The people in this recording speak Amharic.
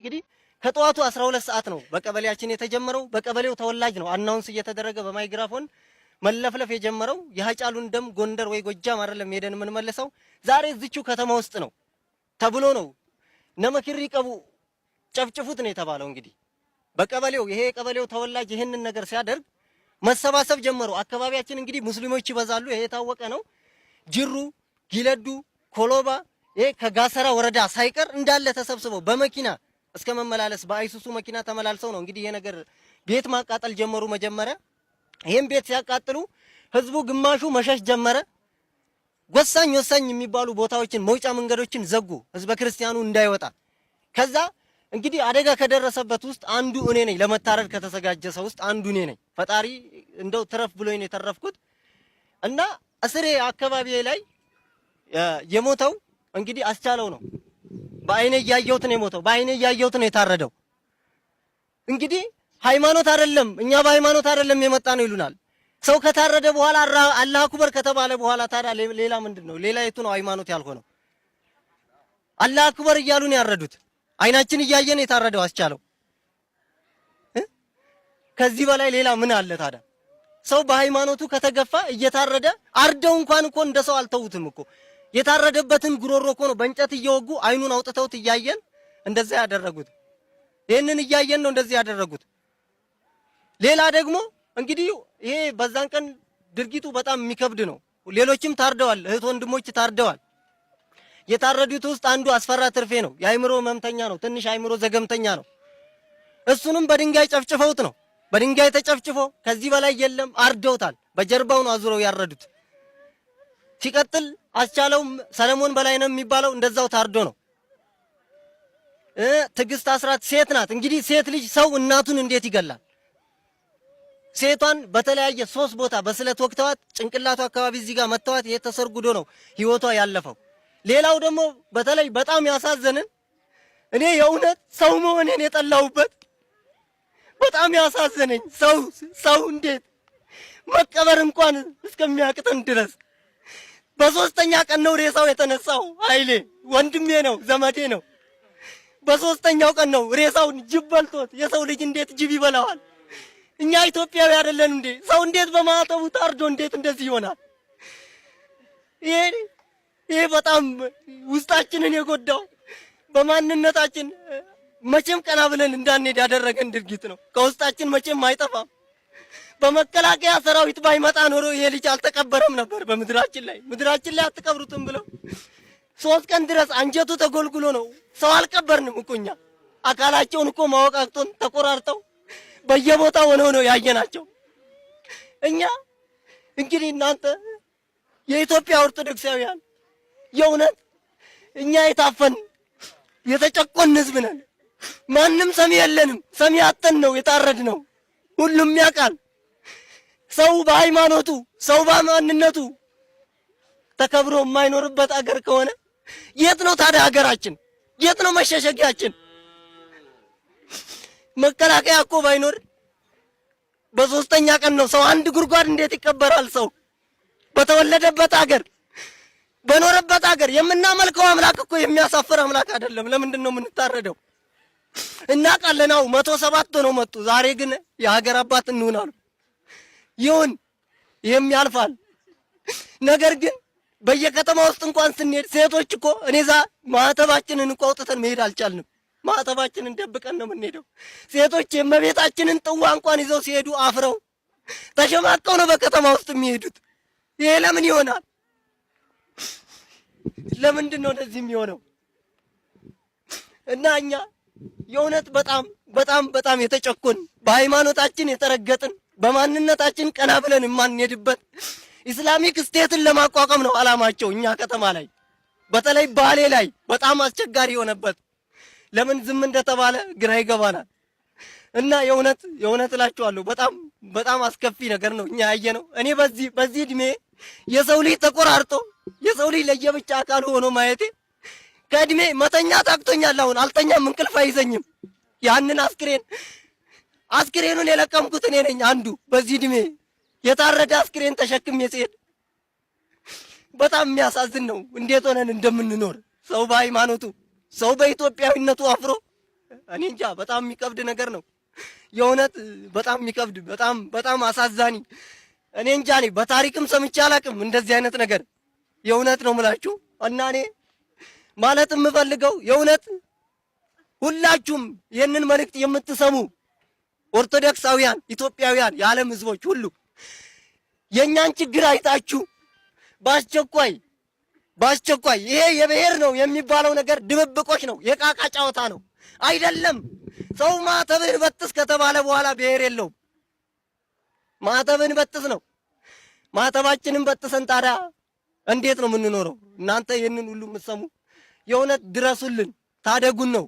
እንግዲህ ከጠዋቱ 12 ሰዓት ነው በቀበሌያችን የተጀመረው። በቀበሌው ተወላጅ ነው አናውንስ እየተደረገ በማይክራፎን መለፍለፍ የጀመረው። የሃጫሉን ደም ጎንደር ወይ ጎጃም አይደለም ሄደን ምን መልሰው ዛሬ እዚቹ ከተማ ውስጥ ነው ተብሎ ነው ነመክሪ ቀቡ ጨፍጭፉት ነው የተባለው። እንግዲህ በቀበሌው ይሄ የቀበሌው ተወላጅ ይሄንን ነገር ሲያደርግ መሰባሰብ ጀመሩ። አካባቢያችን እንግዲህ ሙስሊሞች ይበዛሉ፣ ይሄ የታወቀ ነው። ጅሩ፣ ጊለዱ፣ ኮሎባ ይሄ ከጋሰራ ወረዳ ሳይቀር እንዳለ ተሰብስበው በመኪና እስከ መመላለስ በአይሱሱ መኪና ተመላልሰው ነው እንግዲህ ይሄ ነገር ቤት ማቃጠል ጀመሩ። መጀመሪያ ይሄን ቤት ሲያቃጥሉ ህዝቡ ግማሹ መሸሽ ጀመረ። ወሳኝ የሚባሉ ቦታዎችን መውጫ መንገዶችን ዘጉ፣ ህዝበ ክርስቲያኑ እንዳይወጣ። ከዛ እንግዲህ አደጋ ከደረሰበት ውስጥ አንዱ እኔ ነኝ። ለመታረድ ከተዘጋጀ ሰው ውስጥ አንዱ እኔ ነኝ። ፈጣሪ እንደው ትረፍ ብሎኝ ነው የተረፍኩት። እና እስሬ አካባቢ ላይ የሞተው እንግዲህ አስቻለው ነው። በአይኔ ያያየሁት ነው የሞተው፣ በአይኔ ያያየሁት ነው የታረደው። እንግዲህ ሃይማኖት አይደለም፣ እኛ በሃይማኖት አይደለም የመጣ ነው ይሉናል። ሰው ከታረደ በኋላ አላህ አክበር ከተባለ በኋላ ታዲያ ሌላ ምንድነው? ሌላ የቱ ነው ሃይማኖት ያልሆነው? አላህ አክበር እያሉ ነው ያረዱት። አይናችን እያየን የታረደው አስቻለው። ከዚህ በላይ ሌላ ምን አለ ታዲያ? ሰው በሃይማኖቱ ከተገፋ እየታረደ አርደው እንኳን እኮ እንደሰው አልተውትም እኮ የታረደበትን ጉሮሮ እኮ ነው በእንጨት እየወጉ አይኑን አውጥተውት እያየን እንደዛ ያደረጉት። ይሄንን እያየን ነው እንደዚህ ያደረጉት። ሌላ ደግሞ እንግዲህ ይሄ በዛን ቀን ድርጊቱ በጣም የሚከብድ ነው። ሌሎችም ታርደዋል፣ እህት ወንድሞች ታርደዋል። የታረዱት ውስጥ አንዱ አስፈራ ትርፌ ነው። የአይምሮ መምተኛ ነው፣ ትንሽ አይምሮ ዘገምተኛ ነው። እሱንም በድንጋይ ጨፍጭፈውት ነው። በድንጋይ ተጨፍጭፎ ከዚህ በላይ የለም አርደውታል። በጀርባው ነው አዙረው ያረዱት። ሲቀጥል አስቻለው ሰለሞን በላይ ነው የሚባለው እንደዛው ታርዶ ነው። ትግስት አስራት ሴት ናት። እንግዲህ ሴት ልጅ ሰው እናቱን እንዴት ይገላል? ሴቷን በተለያየ 3 ቦታ በስለት ወቅተዋት ጭንቅላቷ አካባቢ እዚህ ጋር መተዋት የተሰርጉዶ ነው ህይወቷ ያለፈው። ሌላው ደግሞ በተለይ በጣም ያሳዘንን እኔ የእውነት ሰው መሆኔን የጠላሁበት በጣም ያሳዘነኝ ሰው እንዴት መቀበር እንኳን እስከሚያቅተን ድረስ በ3ኛ ቀን ነው ሬሳው የተነሳው። ኃይሌ ወንድሜ ነው፣ ዘመዴ ነው። በ3ኛው ቀን ነው ሬሳውን ጅብ በልቶት። የሰው ልጅ እንዴት ጅብ ይበላዋል? እኛ ኢትዮጵያዊ አይደለን እንዴ? ሰው እንዴት በማተቡ ታርዶ እንዴት እንደዚህ ይሆናል? ይሄ በጣም ውስጣችንን የጎዳው በማንነታችን መቼም ቀና ብለን እንዳንሄድ ያደረገን ድርጊት ነው። ከውስጣችን መቼም አይጠፋም። በመከላከያ ሰራዊት ባይመጣ ኖሮ ይሄ ልጅ አልተቀበረም ነበር በምድራችን ላይ። ምድራችን ላይ አትቀብሩትም ብለው 3 ቀን ድረስ አንጀቱ ተጎልጉሎ ነው። ሰው አልቀበርንም እኮ እኛ። አካላቸውን እኮ ማወቅ አቅቶን ተቆራርጠው በየቦታው ሆነው ነው ያየናቸው። እኛ እንግዲህ እናንተ የኢትዮጵያ ኦርቶዶክሳውያን የእውነት እኛ የታፈን የተጨቆን ህዝብ ነን። ማንም ሰሚ የለንም። ሰሚ አጥተን ነው የታረድነው። ሁሉም ያውቃል። ሰው በሃይማኖቱ ሰው በማንነቱ ተከብሮ የማይኖርበት አገር ከሆነ የት ነው ታዲያ ሀገራችን? የት ነው መሸሸጊያችን? መከላከያ እኮ ባይኖር በ3ኛ ቀን ነው ሰው አንድ ጉድጓድ እንዴት ይቀበራል? ሰው በተወለደበት አገር በኖረበት አገር የምናመልከው አምላክ እኮ የሚያሳፍር አምላክ አይደለም። ለምንድን ነው የምንታረደው? እናውቃለን። 107 ነው መጡ። ዛሬ ግን የሀገር አባት እንሆናሉ። ይሁን ይሄም ያልፋል። ነገር ግን በየከተማ ውስጥ እንኳን ስንሄድ ሴቶች እኮ እኔዛ ማህተባችንን እንኳን አውጥተን መሄድ አልቻልንም። ማህተባችንን ደብቀን ነው የምንሄደው። ሴቶች የእመቤታችንን ጥዋ እንኳን ይዘው ሲሄዱ አፍረው ተሸማቀው ነው በከተማ ውስጥ የሚሄዱት። ይሄ ለምን ይሆናል? ለምንድን ነው እንደዚህ የሚሆነው? እና እኛ የእውነት በጣም የተጨቆን በሃይማኖታችን የተረገጥን በማንነታችን ቀና ብለን የማንሄድበት ኢስላሚክ ስቴትን ለማቋቋም ነው አላማቸው። እኛ ከተማ ላይ በተለይ ባሌ ላይ በጣም አስቸጋሪ የሆነበት ለምን ዝም እንደተባለ ግራ ይገባናል። እና የእውነት እላችኋለሁ በጣም አስከፊ ነገር ነው እኛ ያየነው። እኔ በዚህ እድሜ የሰው ልጅ ተቆራርጦ የሰው ልጅ ለየብቻ አካል ሆኖ ማየቴ ከእድሜ መተኛት አቅቶኛል። አሁን አልተኛም፣ እንቅልፍ አይዘኝም። ያንን አስክሬኑን የለቀምኩት እኔ ነኝ አንዱ። በዚህ እድሜ የታረደ አስክሬን ተሸክሜ ስሄድ በጣም የሚያሳዝን ነው። እንዴት ሆነን እንደምንኖር ሰው በሃይማኖቱ ሰው በኢትዮጵያዊነቱ አፍሮ እኔ እንጃ በጣም የሚከብድ ነገር ነው የእውነት በጣም የሚከብድ በጣም አሳዛኝ። እኔ እንጃ እኔ በታሪክም ሰምቼ አላውቅም እንደዚህ አይነት ነገር የእውነት ነው የምላችሁ። እና እኔ ማለት የምፈልገው የእውነት ሁላችሁም ይህንን መልእክት የምትሰሙ ኦርቶዶክሳውያን ኢትዮጵያውያን የዓለም ህዝቦች ሁሉ የእኛን ችግር አይታችሁ በአስቸኳይ ይሄ የብሔር ነው የሚባለው ነገር ድብብቆች ነው፣ የቃቃ ጨዋታ ነው አይደለም። ሰው ማተብህን በጥስ ከተባለ በኋላ ብሔር የለውም። ማተብህን በጥስ ነው። ማተባችንን በጥሰን ታዲያ እንዴት ነው የምንኖረው? እናንተ ይህንን ሁሉ የምትሰሙ የእውነት ድረሱልን፣ ታደጉን ነው።